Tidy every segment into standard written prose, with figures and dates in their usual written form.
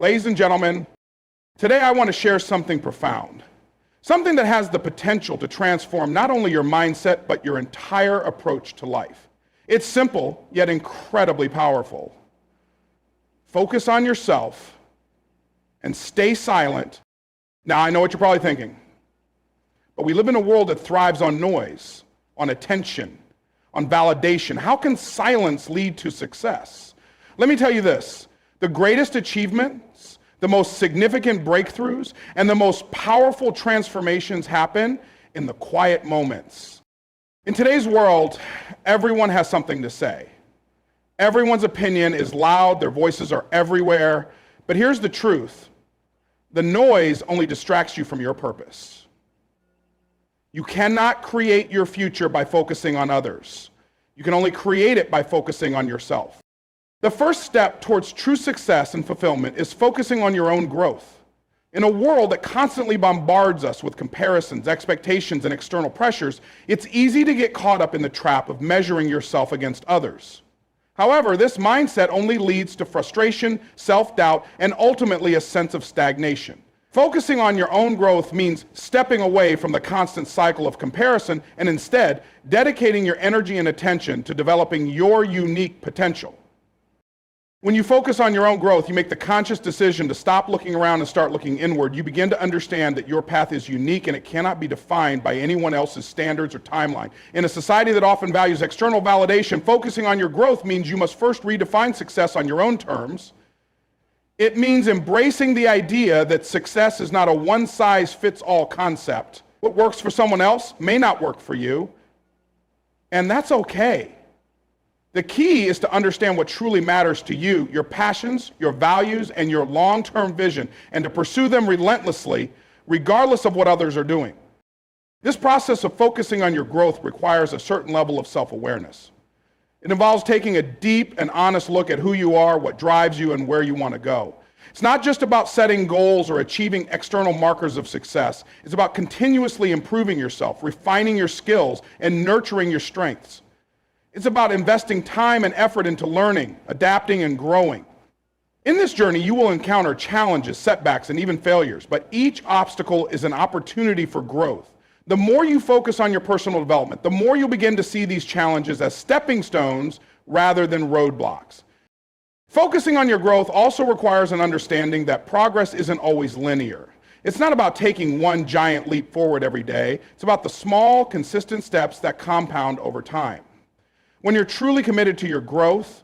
Ladies and gentlemen, today I want to share something profound, something that has the potential to transform not only your mindset, but your entire approach to life. It's simple, yet incredibly powerful. Focus on yourself and stay silent. Now, I know what you're probably thinking, but we live in a world that thrives on noise, on attention, on validation. How can silence lead to success? Let me tell you this. The greatest achievements, the most significant breakthroughs, and the most powerful transformations happen in the quiet moments. In today's world, everyone has something to say. Everyone's opinion is loud, their voices are everywhere. But here's the truth. The noise only distracts you from your purpose. You cannot create your future by focusing on others. You can only create it by focusing on yourself. The first step towards true success and fulfillment is focusing on your own growth. In a world that constantly bombards us with comparisons, expectations, and external pressures, it's easy to get caught up in the trap of measuring yourself against others. However, this mindset only leads to frustration, self-doubt, and ultimately a sense of stagnation. Focusing on your own growth means stepping away from the constant cycle of comparison and instead dedicating your energy and attention to developing your unique potential. When you focus on your own growth, you make the conscious decision to stop looking around and start looking inward. You begin to understand that your path is unique and it cannot be defined by anyone else's standards or timeline. In a society that often values external validation, focusing on your growth means you must first redefine success on your own terms. It means embracing the idea that success is not a one-size-fits-all concept. What works for someone else may not work for you, and that's okay. The key is to understand what truly matters to you, your passions, your values, and your long-term vision, and to pursue them relentlessly, regardless of what others are doing. This process of focusing on your growth requires a certain level of self-awareness. It involves taking a deep and honest look at who you are, what drives you, and where you want to go. It's not just about setting goals or achieving external markers of success. It's about continuously improving yourself, refining your skills, and nurturing your strengths. It's about investing time and effort into learning, adapting, and growing. In this journey, you will encounter challenges, setbacks, and even failures, but each obstacle is an opportunity for growth. The more you focus on your personal development, the more you'll begin to see these challenges as stepping stones rather than roadblocks. Focusing on your growth also requires an understanding that progress isn't always linear. It's not about taking one giant leap forward every day. It's about the small, consistent steps that compound over time. When you're truly committed to your growth,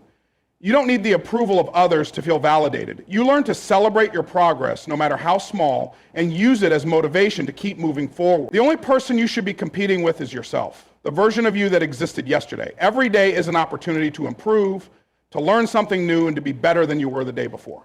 you don't need the approval of others to feel validated. You learn to celebrate your progress, no matter how small, and use it as motivation to keep moving forward. The only person you should be competing with is yourself, the version of you that existed yesterday. Every day is an opportunity to improve, to learn something new, and to be better than you were the day before.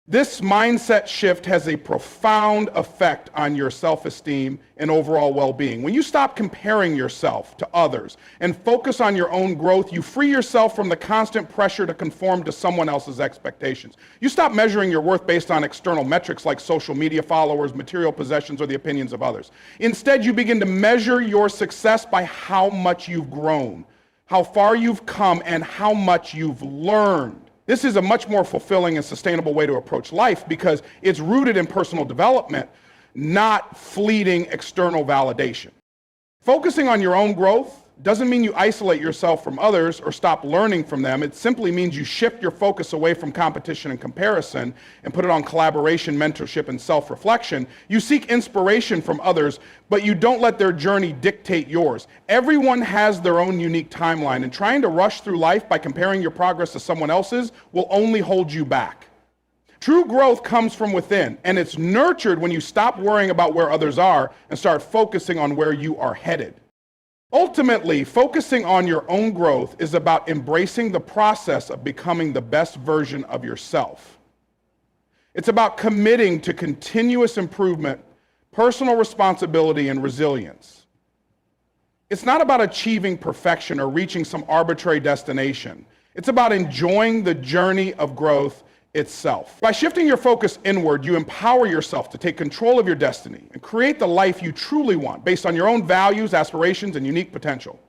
This mindset shift has a profound effect on your self-esteem and overall well-being. When you stop comparing yourself to others and focus on your own growth, you free yourself from the constant pressure to conform to someone else's expectations. You stop measuring your worth based on external metrics like social media followers, material possessions, or the opinions of others. Instead, you begin to measure your success by how much you've grown, how far you've come, and how much you've learned. This is a much more fulfilling and sustainable way to approach life because it's rooted in personal development, not fleeting external validation. Focusing on your own growth doesn't mean you isolate yourself from others or stop learning from them. It simply means you shift your focus away from competition and comparison and put it on collaboration, mentorship, and self-reflection. You seek inspiration from others, but you don't let their journey dictate yours. Everyone has their own unique timeline, and trying to rush through life by comparing your progress to someone else's will only hold you back. True growth comes from within, and it's nurtured when you stop worrying about where others are and start focusing on where you are headed. Ultimately, focusing on your own growth is about embracing the process of becoming the best version of yourself. It's about committing to continuous improvement, personal responsibility, and resilience. It's not about achieving perfection or reaching some arbitrary destination. It's about enjoying the journey of growth itself. By shifting your focus inward, you empower yourself to take control of your destiny and create the life you truly want based on your own values, aspirations, and unique potential.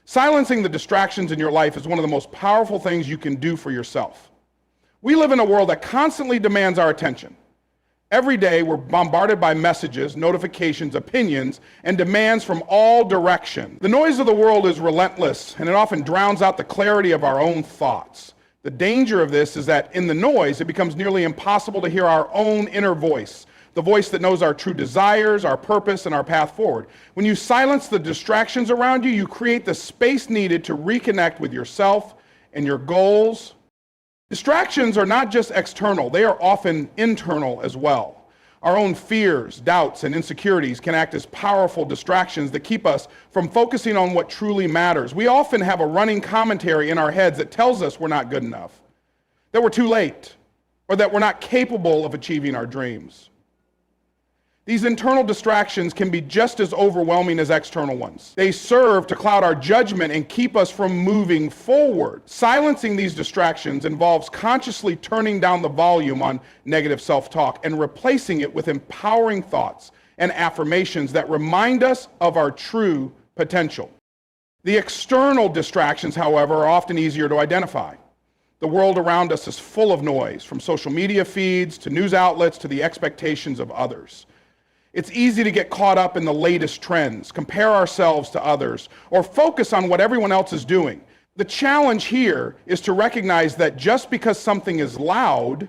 Silencing the distractions in your life is one of the most powerful things you can do for yourself. We live in a world that constantly demands our attention. Every day, we're bombarded by messages, notifications, opinions, and demands from all directions. The noise of the world is relentless, and it often drowns out the clarity of our own thoughts. The danger of this is that in the noise, it becomes nearly impossible to hear our own inner voice, the voice that knows our true desires, our purpose, and our path forward. When you silence the distractions around you, you create the space needed to reconnect with yourself and your goals. Distractions are not just external, they are often internal as well. Our own fears, doubts, and insecurities can act as powerful distractions that keep us from focusing on what truly matters. We often have a running commentary in our heads that tells us we're not good enough, that we're too late, or that we're not capable of achieving our dreams. These internal distractions can be just as overwhelming as external ones. They serve to cloud our judgment and keep us from moving forward. Silencing these distractions involves consciously turning down the volume on negative self-talk and replacing it with empowering thoughts and affirmations that remind us of our true potential. The external distractions, however, are often easier to identify. The world around us is full of noise, from social media feeds to news outlets to the expectations of others. It's easy to get caught up in the latest trends, compare ourselves to others, or focus on what everyone else is doing. The challenge here is to recognize that just because something is loud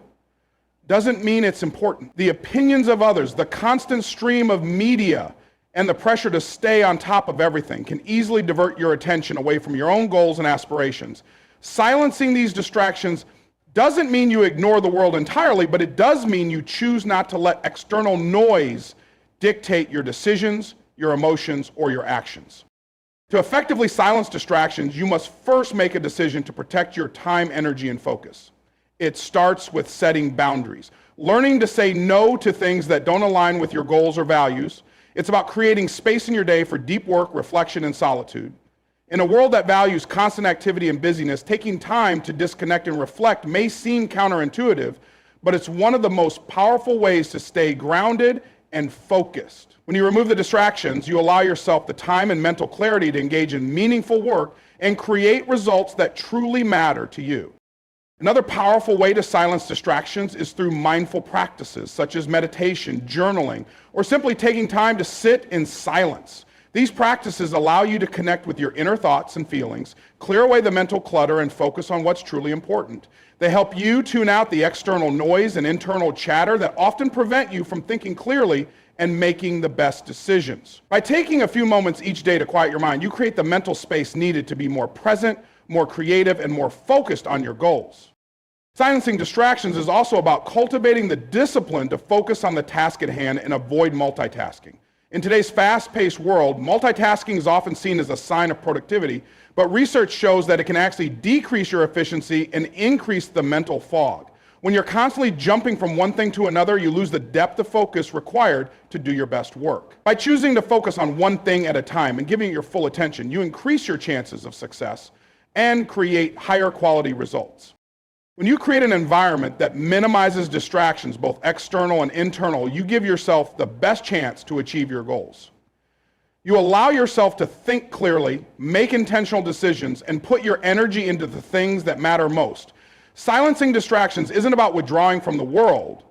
doesn't mean it's important. The opinions of others, the constant stream of media, and the pressure to stay on top of everything can easily divert your attention away from your own goals and aspirations. Silencing these distractions doesn't mean you ignore the world entirely, but it does mean you choose not to let external noise dictate your decisions, your emotions, or your actions. To effectively silence distractions, you must first make a decision to protect your time, energy, and focus. It starts with setting boundaries. Learning to say no to things that don't align with your goals or values. It's about creating space in your day for deep work, reflection, and solitude. In a world that values constant activity and busyness, taking time to disconnect and reflect may seem counterintuitive, but it's one of the most powerful ways to stay grounded and focused. When you remove the distractions, you allow yourself the time and mental clarity to engage in meaningful work and create results that truly matter to you. Another powerful way to silence distractions is through mindful practices such as meditation, journaling, or simply taking time to sit in silence. These practices allow you to connect with your inner thoughts and feelings, clear away the mental clutter, and focus on what's truly important. They help you tune out the external noise and internal chatter that often prevent you from thinking clearly and making the best decisions. By taking a few moments each day to quiet your mind, you create the mental space needed to be more present, more creative, and more focused on your goals. Silencing distractions is also about cultivating the discipline to focus on the task at hand and avoid multitasking. In today's fast-paced world, multitasking is often seen as a sign of productivity, but research shows that it can actually decrease your efficiency and increase the mental fog. When you're constantly jumping from one thing to another, you lose the depth of focus required to do your best work. By choosing to focus on one thing at a time and giving it your full attention, you increase your chances of success and create higher quality results. When you create an environment that minimizes distractions, both external and internal, you give yourself the best chance to achieve your goals. You allow yourself to think clearly, make intentional decisions, and put your energy into the things that matter most. Silencing distractions isn't about withdrawing from the world,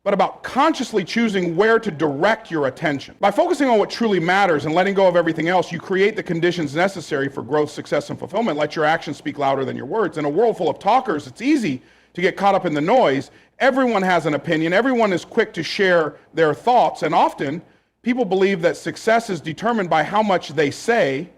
but about consciously choosing where to direct your attention. By focusing on what truly matters and letting go of everything else, you create the conditions necessary for growth, success, and fulfillment. Let your actions speak louder than your words. In a world full of talkers, it's easy to get caught up in the noise. Everyone has an opinion. Everyone is quick to share their thoughts, and often people believe that success is determined by how much they say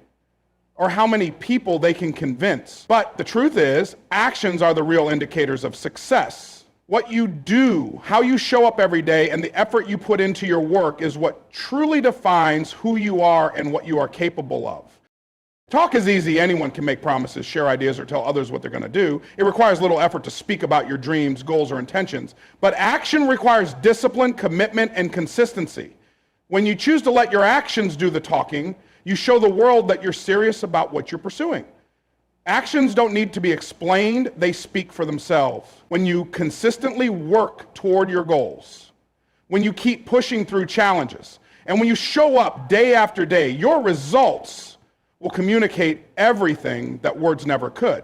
or how many people they can convince. But the truth is, actions are the real indicators of success. What you do, how you show up every day, and the effort you put into your work is what truly defines who you are and what you are capable of. Talk is easy. Anyone can make promises, share ideas, or tell others what they're going to do. It requires little effort to speak about your dreams, goals, or intentions. But action requires discipline, commitment, and consistency. When you choose to let your actions do the talking, you show the world that you're serious about what you're pursuing. Actions don't need to be explained, they speak for themselves. When you consistently work toward your goals, when you keep pushing through challenges, and when you show up day after day, your results will communicate everything that words never could.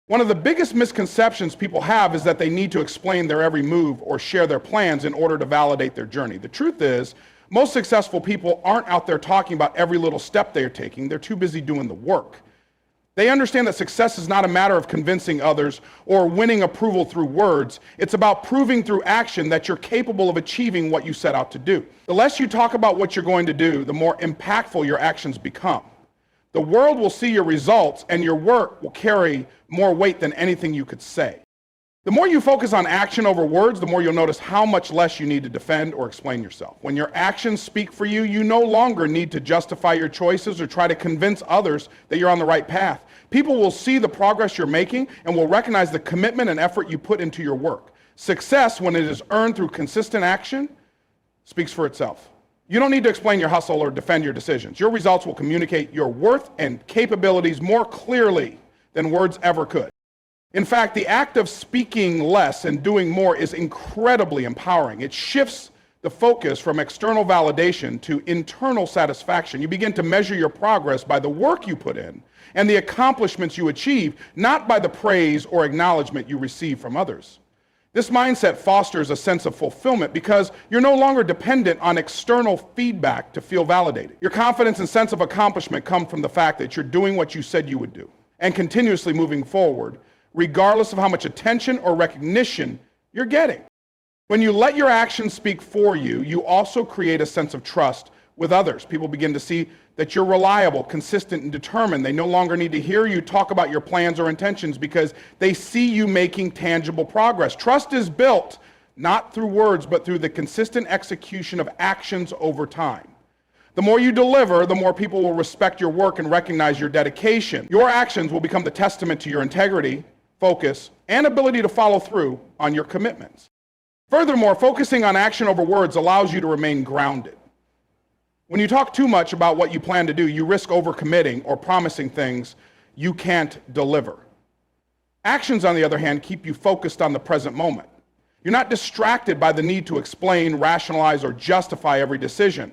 One of the biggest misconceptions people have is that they need to explain their every move or share their plans in order to validate their journey. The truth is, most successful people aren't out there talking about every little step they're taking. They're too busy doing the work. They understand that success is not a matter of convincing others or winning approval through words. It's about proving through action that you're capable of achieving what you set out to do. The less you talk about what you're going to do, the more impactful your actions become. The world will see your results, and your work will carry more weight than anything you could say. The more you focus on action over words, the more you'll notice how much less you need to defend or explain yourself. When your actions speak for you, you no longer need to justify your choices or try to convince others that you're on the right path. People will see the progress you're making and will recognize the commitment and effort you put into your work. Success, when it is earned through consistent action, speaks for itself. You don't need to explain your hustle or defend your decisions. Your results will communicate your worth and capabilities more clearly than words ever could. In fact, the act of speaking less and doing more is incredibly empowering. It shifts the focus from external validation to internal satisfaction. You begin to measure your progress by the work you put in and the accomplishments you achieve, not by the praise or acknowledgement you receive from others. This mindset fosters a sense of fulfillment because you're no longer dependent on external feedback to feel validated. Your confidence and sense of accomplishment come from the fact that you're doing what you said you would do and continuously moving forward, regardless of how much attention or recognition you're getting. When you let your actions speak for you, you also create a sense of trust with others. People begin to see that you're reliable, consistent, and determined. They no longer need to hear you talk about your plans or intentions because they see you making tangible progress. Trust is built not through words, but through the consistent execution of actions over time. The more you deliver, the more people will respect your work and recognize your dedication. Your actions will become the testament to your integrity, focus, and ability to follow through on your commitments. Furthermore, focusing on action over words allows you to remain grounded. When you talk too much about what you plan to do, you risk overcommitting or promising things you can't deliver. Actions, on the other hand, keep you focused on the present moment. You're not distracted by the need to explain, rationalize, or justify every decision.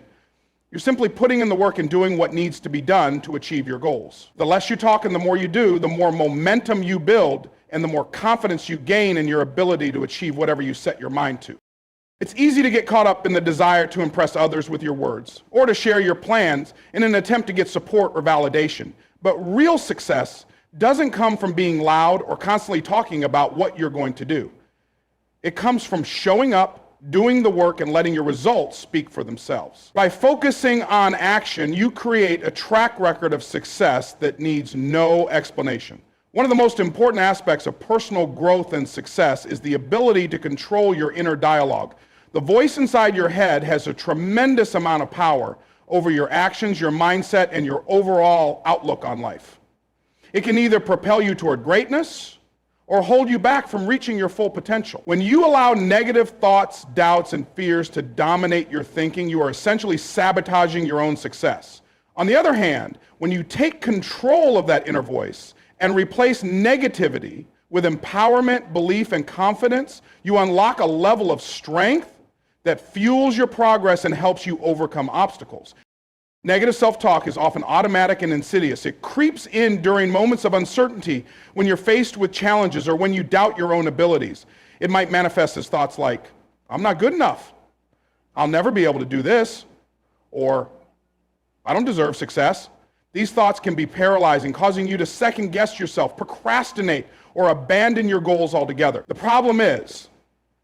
You're simply putting in the work and doing what needs to be done to achieve your goals. The less you talk and the more you do, the more momentum you build and the more confidence you gain in your ability to achieve whatever you set your mind to. It's easy to get caught up in the desire to impress others with your words or to share your plans in an attempt to get support or validation. But real success doesn't come from being loud or constantly talking about what you're going to do. It comes from showing up, doing the work, and letting your results speak for themselves. By focusing on action, you create a track record of success that needs no explanation. One of the most important aspects of personal growth and success is the ability to control your inner dialogue. The voice inside your head has a tremendous amount of power over your actions, your mindset, and your overall outlook on life. It can either propel you toward greatness or hold you back from reaching your full potential. When you allow negative thoughts, doubts, and fears to dominate your thinking, you are essentially sabotaging your own success. On the other hand, when you take control of that inner voice and replace negativity with empowerment, belief, and confidence, you unlock a level of strength that fuels your progress and helps you overcome obstacles. Negative self-talk is often automatic and insidious. It creeps in during moments of uncertainty, when you're faced with challenges or when you doubt your own abilities. It might manifest as thoughts like, I'm not good enough, I'll never be able to do this, or I don't deserve success. These thoughts can be paralyzing, causing you to second-guess yourself, procrastinate, or abandon your goals altogether. The problem is,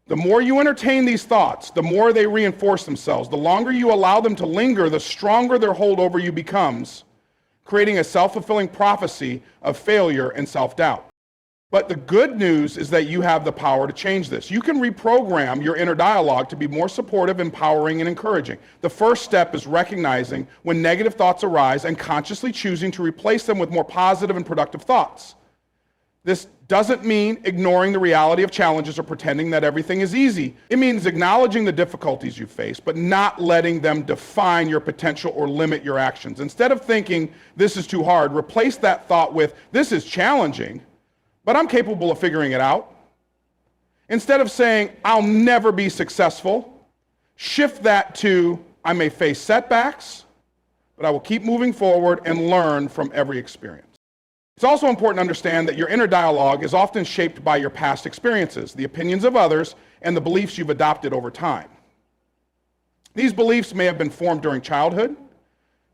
the more you entertain these thoughts, the more they reinforce themselves. The longer you allow them to linger, the stronger their hold over you becomes, creating a self-fulfilling prophecy of failure and self-doubt. But the good news is that you have the power to change this. You can reprogram your inner dialogue to be more supportive, empowering, and encouraging. The first step is recognizing when negative thoughts arise and consciously choosing to replace them with more positive and productive thoughts. This doesn't mean ignoring the reality of challenges or pretending that everything is easy. It means acknowledging the difficulties you face, but not letting them define your potential or limit your actions. Instead of thinking, this is too hard, replace that thought with, this is challenging, but I'm capable of figuring it out. Instead of saying, I'll never be successful, shift that to, I may face setbacks, but I will keep moving forward and learn from every experience. It's also important to understand that your inner dialogue is often shaped by your past experiences, the opinions of others, and the beliefs you've adopted over time. These beliefs may have been formed during childhood,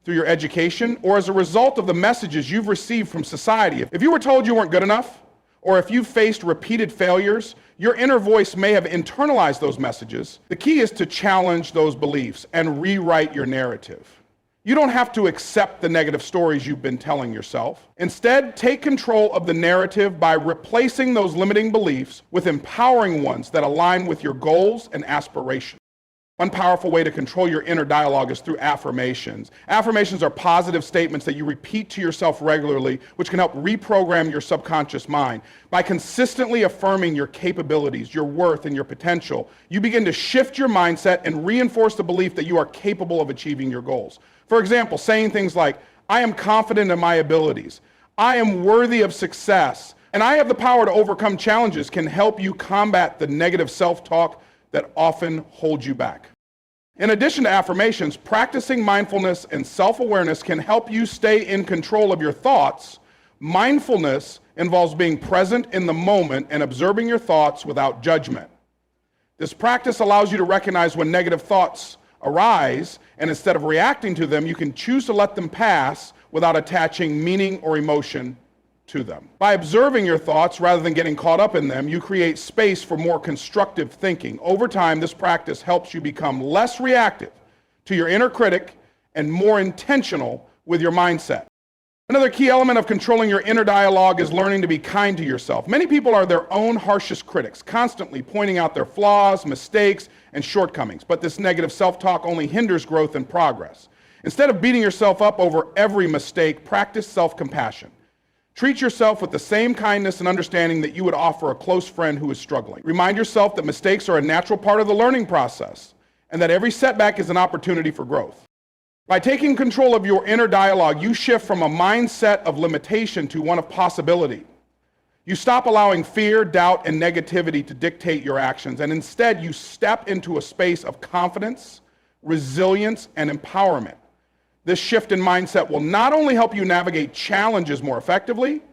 through your education, or as a result of the messages you've received from society. If you were told you weren't good enough, or if you've faced repeated failures, your inner voice may have internalized those messages. The key is to challenge those beliefs and rewrite your narrative. You don't have to accept the negative stories you've been telling yourself. Instead, take control of the narrative by replacing those limiting beliefs with empowering ones that align with your goals and aspirations. One powerful way to control your inner dialogue is through affirmations. Affirmations are positive statements that you repeat to yourself regularly, which can help reprogram your subconscious mind. By consistently affirming your capabilities, your worth, and your potential, you begin to shift your mindset and reinforce the belief that you are capable of achieving your goals. For example, saying things like, I am confident in my abilities, I am worthy of success, and I have the power to overcome challenges can help you combat the negative self-talk that often holds you back. In addition to affirmations, practicing mindfulness and self-awareness can help you stay in control of your thoughts. Mindfulness involves being present in the moment and observing your thoughts without judgment. This practice allows you to recognize when negative thoughts arise, and instead of reacting to them, you can choose to let them pass without attaching meaning or emotion to them. By observing your thoughts rather than getting caught up in them, you create space for more constructive thinking. Over time, this practice helps you become less reactive to your inner critic and more intentional with your mindset. Another key element of controlling your inner dialogue is learning to be kind to yourself. Many people are their own harshest critics, constantly pointing out their flaws, mistakes, and shortcomings. But this negative self-talk only hinders growth and progress. Instead of beating yourself up over every mistake, practice self-compassion. Treat yourself with the same kindness and understanding that you would offer a close friend who is struggling. Remind yourself that mistakes are a natural part of the learning process and that every setback is an opportunity for growth. By taking control of your inner dialogue, you shift from a mindset of limitation to one of possibility. You stop allowing fear, doubt, and negativity to dictate your actions, and instead you step into a space of confidence, resilience, and empowerment. This shift in mindset will not only help you navigate challenges more effectively,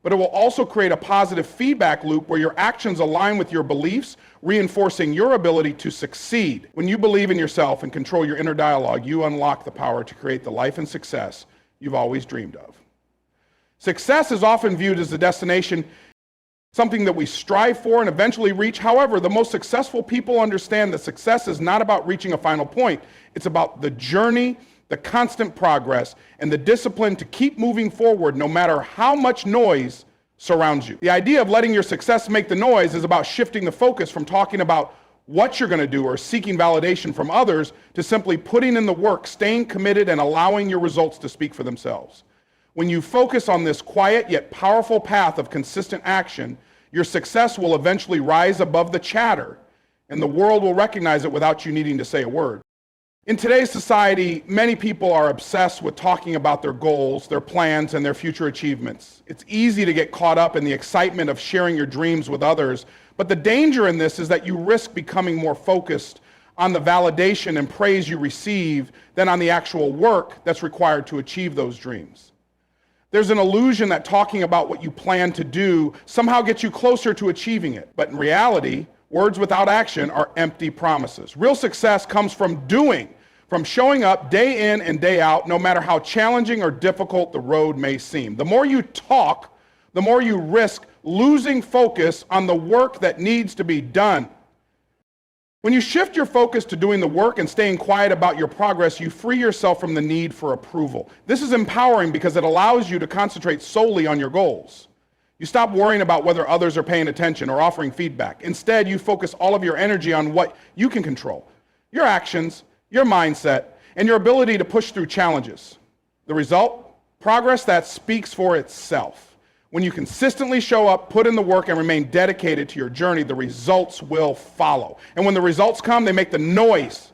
but it will also create a positive feedback loop where your actions align with your beliefs, reinforcing your ability to succeed. When you believe in yourself and control your inner dialogue, you unlock the power to create the life and success you've always dreamed of. Success is often viewed as a destination, something that we strive for and eventually reach. However, the most successful people understand that success is not about reaching a final point. It's about the journey, the constant progress, and the discipline to keep moving forward no matter how much noise surrounds you. The idea of letting your success make the noise is about shifting the focus from talking about what you're going to do or seeking validation from others to simply putting in the work, staying committed, and allowing your results to speak for themselves. When you focus on this quiet yet powerful path of consistent action, your success will eventually rise above the chatter, and the world will recognize it without you needing to say a word. In today's society, many people are obsessed with talking about their goals, their plans, and their future achievements. It's easy to get caught up in the excitement of sharing your dreams with others, but the danger in this is that you risk becoming more focused on the validation and praise you receive than on the actual work that's required to achieve those dreams. There's an illusion that talking about what you plan to do somehow gets you closer to achieving it, but in reality, words without action are empty promises. Real success comes from doing, from showing up day in and day out, no matter how challenging or difficult the road may seem. The more you talk, the more you risk losing focus on the work that needs to be done. When you shift your focus to doing the work and staying quiet about your progress, you free yourself from the need for approval. This is empowering because it allows you to concentrate solely on your goals. You stop worrying about whether others are paying attention or offering feedback. Instead, you focus all of your energy on what you can control: your actions, your mindset, and your ability to push through challenges. The result? Progress that speaks for itself. When you consistently show up, put in the work, and remain dedicated to your journey, the results will follow. And when the results come, they make the noise.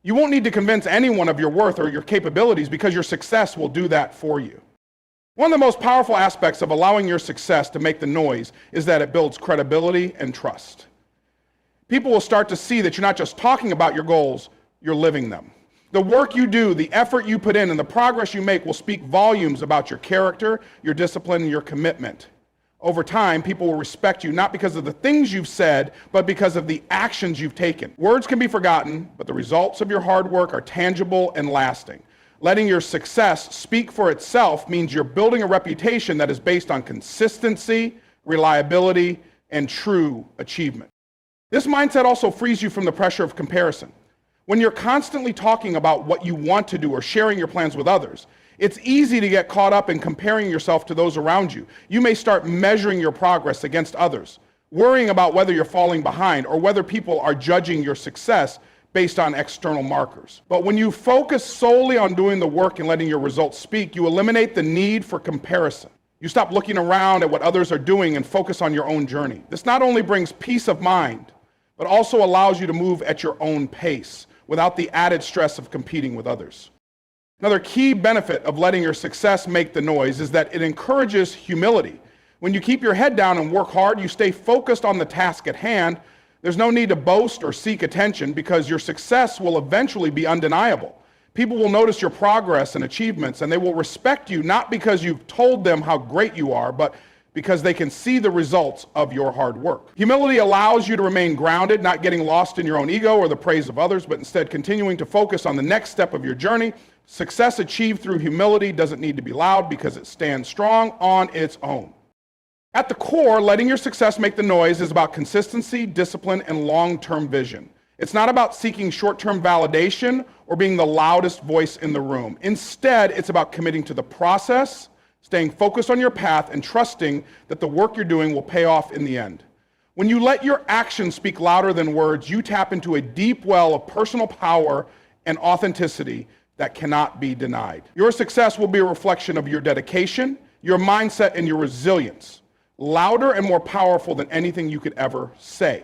You won't need to convince anyone of your worth or your capabilities because your success will do that for you. One of the most powerful aspects of allowing your success to make the noise is that it builds credibility and trust. People will start to see that you're not just talking about your goals, you're living them. The work you do, the effort you put in, and the progress you make will speak volumes about your character, your discipline, and your commitment. Over time, people will respect you not because of the things you've said, but because of the actions you've taken. Words can be forgotten, but the results of your hard work are tangible and lasting. Letting your success speak for itself means you're building a reputation that is based on consistency, reliability, and true achievement. This mindset also frees you from the pressure of comparison. When you're constantly talking about what you want to do or sharing your plans with others, it's easy to get caught up in comparing yourself to those around you. You may start measuring your progress against others, worrying about whether you're falling behind or whether people are judging your success based on external markers. But when you focus solely on doing the work and letting your results speak, you eliminate the need for comparison. You stop looking around at what others are doing and focus on your own journey. This not only brings peace of mind, but also allows you to move at your own pace without the added stress of competing with others. Another key benefit of letting your success make the noise is that it encourages humility. When you keep your head down and work hard, you stay focused on the task at hand. There's no need to boast or seek attention because your success will eventually be undeniable. People will notice your progress and achievements, and they will respect you not because you've told them how great you are, but because they can see the results of your hard work. Humility allows you to remain grounded, not getting lost in your own ego or the praise of others, but instead continuing to focus on the next step of your journey. Success achieved through humility doesn't need to be loud because it stands strong on its own. At the core, letting your success make the noise is about consistency, discipline, and long-term vision. It's not about seeking short-term validation or being the loudest voice in the room. Instead, it's about committing to the process, staying focused on your path, and trusting that the work you're doing will pay off in the end. When you let your actions speak louder than words, you tap into a deep well of personal power and authenticity that cannot be denied. Your success will be a reflection of your dedication, your mindset, and your resilience, louder and more powerful than anything you could ever say.